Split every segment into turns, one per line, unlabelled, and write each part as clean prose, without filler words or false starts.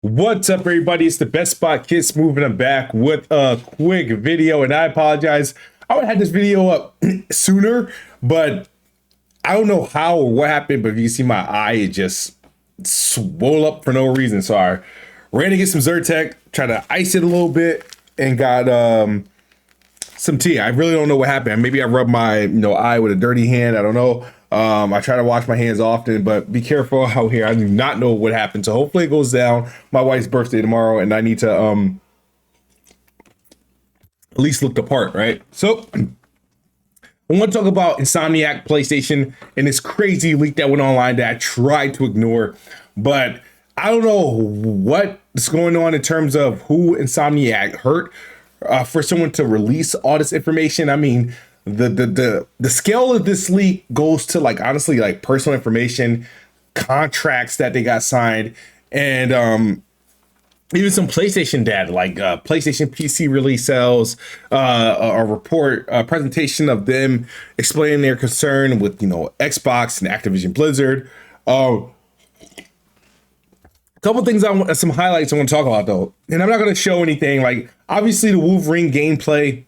What's up, everybody? It's the Best Spot Kids moving. I'm back with a quick video, and I apologize. I would have had this video up sooner, but I don't know how or what happened. But if you can see my eye, it just swole up for no reason. So I ran to get some Zyrtec, tried to ice it a little bit, and got some tea. I really don't know what happened. Maybe I rubbed my eye with a dirty hand. I don't know. I try to wash my hands often, but be careful out here. I do not know what happened. So hopefully it goes down. My wife's birthday tomorrow, and I need to at least look the part, right? So I want to talk about Insomniac PlayStation and this crazy leak that went online that I tried to ignore, but I don't know what's going on in terms of who Insomniac hurt for someone to release all this information. I mean, the scale of this leak goes to honestly personal information, contracts that they got signed, and even some PlayStation data, PlayStation PC release sales, a presentation of them explaining their concern with Xbox and Activision Blizzard. A couple things some highlights I want to talk about though, and I'm not going to show anything. Obviously the Wolverine gameplay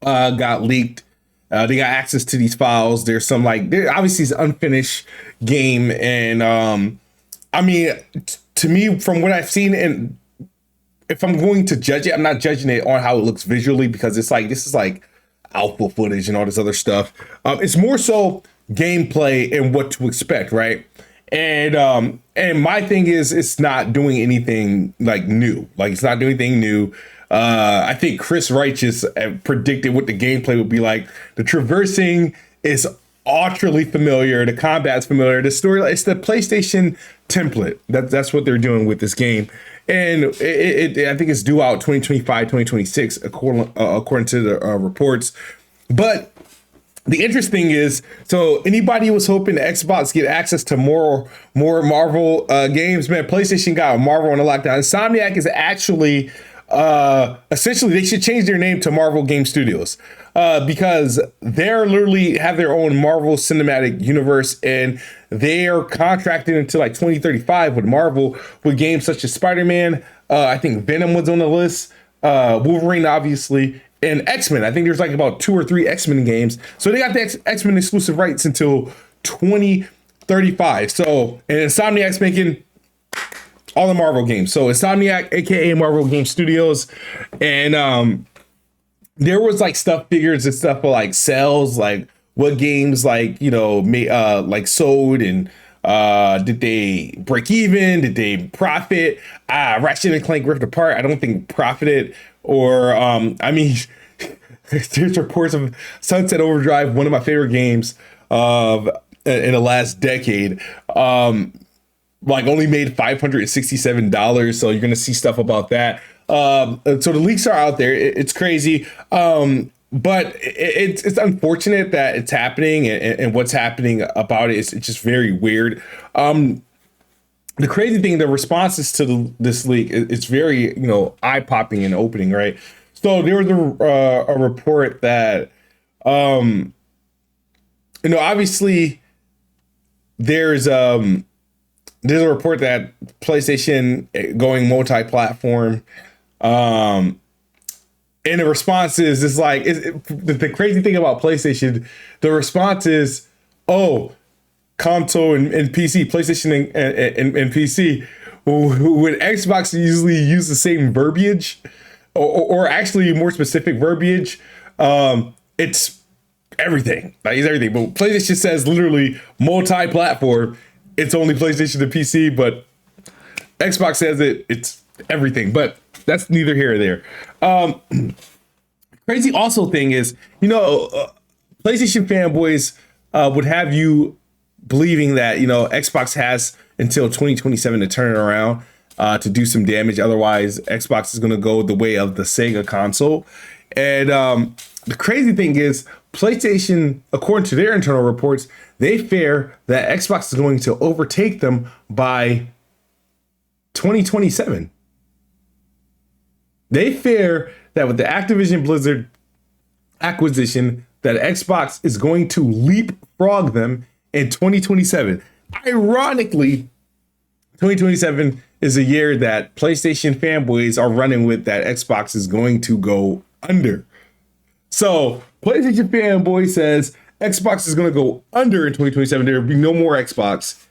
got leaked. They got access to these files. There's some there obviously is an unfinished game, and I mean, to me, from what I've seen, and if I'm going to judge it, I'm not judging it on how it looks visually, because it's this is alpha footage and all this other stuff. It's more so gameplay and what to expect, right? And my thing is, it's not doing anything new. It's not doing anything new. I think Chris Righteous predicted what the gameplay would be like. The traversing is utterly familiar. The combat's familiar. The story, it's the PlayStation template. That's what they're doing with this game. And I think it's due out 2025, 2026, according to the reports. But the interesting is, so anybody who was hoping the Xbox get access to more Marvel games, man, PlayStation got Marvel on the lockdown. Insomniac is actually essentially, they should change their name to Marvel Game Studios, because they're literally have their own Marvel Cinematic Universe, and they are contracted until 2035 with Marvel, with games such as Spider-Man. I think Venom was on the list, Wolverine, obviously, and X-Men. I think there's about 2 or 3 X-Men games. So they got the X-Men exclusive rights until 2035. So, and Insomniac's making all the Marvel games. So Insomniac, aka Marvel Game Studios, and there was stuff, figures and stuff for sales, what games sold, and did they break even? Did they profit? Ratchet and Clank Rift Apart, I don't think profited, or I mean, there's reports of Sunset Overdrive, one of my favorite games of in the last decade, only made $567. So you're gonna see stuff about that. So the leaks are out there. It's crazy. But it's unfortunate that it's happening, and what's happening about it is it's just very weird. The crazy thing, the responses to this leak, it's very eye popping and opening, right? So there was a report that obviously there's a report that PlayStation going multi-platform, and the response is the crazy thing about PlayStation. The response is, oh, console and PC, PlayStation and PC. When Xbox usually use the same verbiage, or actually more specific verbiage, it's everything. It's everything. But PlayStation says literally multi-platform. It's only PlayStation and PC, but Xbox says it's everything. But that's neither here or there. Crazy also thing is, PlayStation fanboys would have you believing that Xbox has until 2027 to turn it around, to do some damage. Otherwise, Xbox is going to go the way of the Sega console. And the crazy thing is, PlayStation, according to their internal reports, they fear that Xbox is going to overtake them by 2027. They fear that with the Activision Blizzard acquisition, that Xbox is going to leapfrog them in 2027. Ironically, 2027 is a year that PlayStation fanboys are running with that Xbox is going to go under. So PlayStation fanboy says Xbox is going to go under in 2027. There will be no more Xbox.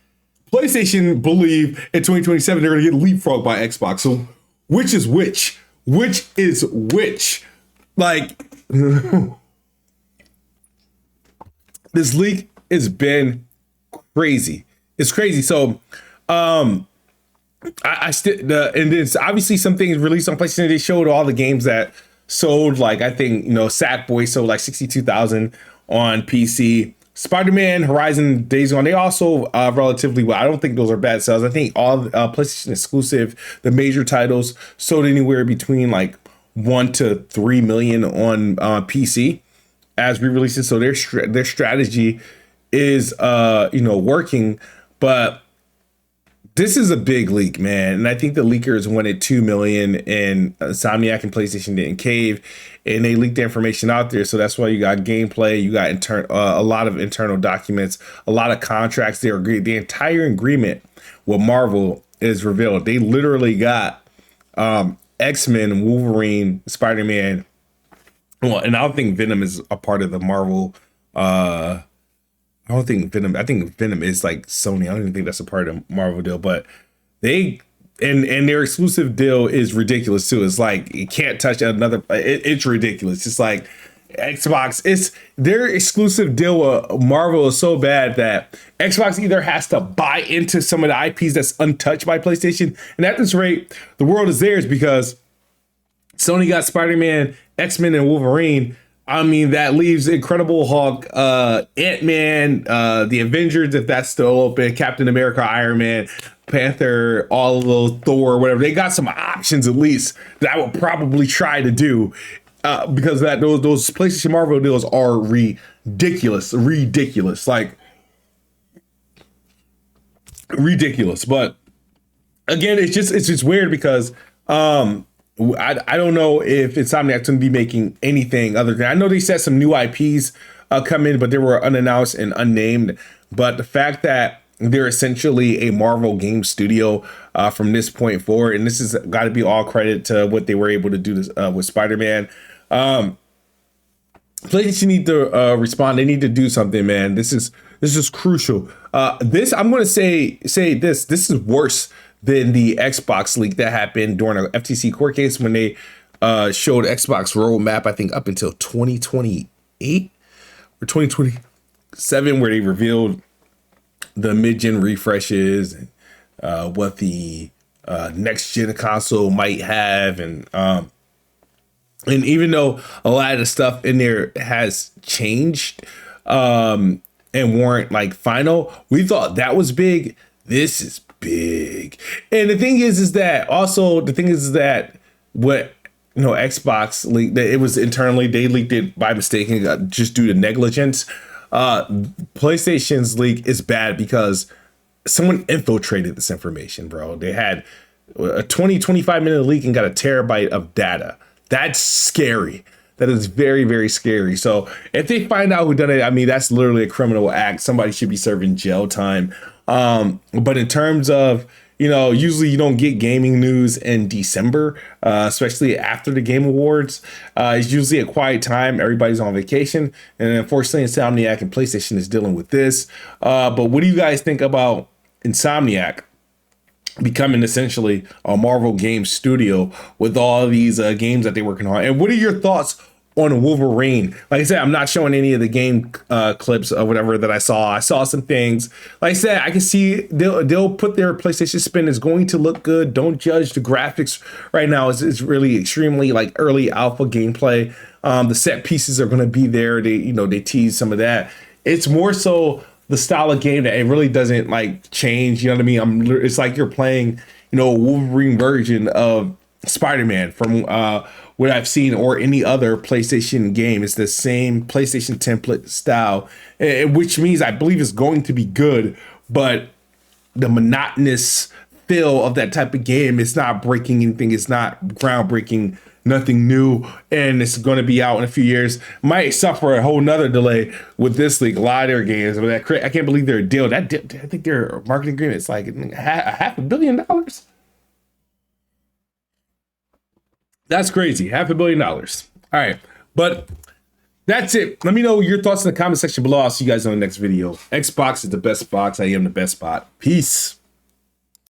PlayStation believe in 2027 they're going to get leapfrogged by Xbox. So which is which? Which is which? Like, this leak has been crazy. It's crazy. So, and then obviously some things released on PlayStation. They showed all the games that sold. Like, I think, Sackboy sold like 62,000 on PC. Spider-Man, Horizon, Days Gone, they also relatively well. I don't think those are bad sales. I think all PlayStation exclusive, the major titles sold anywhere between like 1 to 3 million on PC as re-releases. So their strategy is working, but this is a big leak, man. And I think the leakers wanted 2 million, and Insomniac and PlayStation didn't cave, and they leaked the information out there. So that's why you got gameplay, you got a lot of internal documents, a lot of contracts. They agreed. The entire agreement with Marvel is revealed. They literally got X-Men, Wolverine, Spider-Man. Well, and I don't think Venom is a part of the Marvel. I don't think Venom. I think Venom is like Sony. I don't even think that's a part of the Marvel deal. But they and their exclusive deal is ridiculous too. It's like you can't touch another. It's ridiculous. It's like Xbox. It's their exclusive deal with Marvel is so bad that Xbox either has to buy into some of the IPs that's untouched by PlayStation, and at this rate, the world is theirs because Sony got Spider-Man, X-Men, and Wolverine. I mean, that leaves Incredible Hulk, Ant-Man, the Avengers, if that's still open, Captain America, Iron Man, Panther, all of those, Thor, whatever. They got some options at least that I would probably try to do because that those PlayStation Marvel deals are ridiculous, like ridiculous. But again, it's just weird because I don't know if Insomniac's going to be making anything other than, I know they said some new IPs come in, but they were unannounced and unnamed. But the fact that they're essentially a Marvel game studio from this point forward, and this has got to be all credit to what they were able to do with Spider-Man. PlayStation need to respond. They need to do something, man. This is crucial. This, I'm going to say this is worse than the Xbox leak that happened during an FTC court case when they showed Xbox roadmap, I think up until 2028 or 2027, where they revealed the mid-gen refreshes and what the next-gen console might have. And even though a lot of the stuff in there has changed and weren't like final, we thought that was big. This is big. And the thing is that what Xbox leaked, that it was internally, they leaked it by mistake and just due to negligence. PlayStation's leak is bad because someone infiltrated this information, bro. They had a 25 minute leak and got a terabyte of data. That's scary. That is very, very scary. So if they find out who done it, I mean, that's literally a criminal act. Somebody should be serving jail time. But in terms of, usually you don't get gaming news in December, especially after the Game Awards. It's usually a quiet time. Everybody's on vacation. And unfortunately, Insomniac and PlayStation is dealing with this. But what do you guys think about Insomniac becoming essentially a Marvel game studio with all these games that they're working on? And what are your thoughts on Wolverine? Like I said, I'm not showing any of the game clips or whatever that I saw. I saw some things. Like I said, I can see they'll put their PlayStation spin. It's going to look good. Don't judge the graphics right now. It's really extremely like early alpha gameplay. The set pieces are going to be there. They tease some of that. It's more so the style of game that it really doesn't like change. You know what I mean? It's like you're playing, a Wolverine version of Spider-Man from what I've seen, or any other PlayStation game. It's the same PlayStation template style, which means I believe it's going to be good, but the monotonous feel of that type of game, it's not breaking anything. It's not groundbreaking, nothing new, and it's going to be out in a few years. Might suffer a whole nother delay with this league. A lot of their games, but I can't believe their deal. I think their marketing agreement is like $500 million. That's crazy. $500 million. All right. But that's it. Let me know your thoughts in the comment section below. I'll see you guys on the next video. Xbox is the best box. I am the best bot. Peace.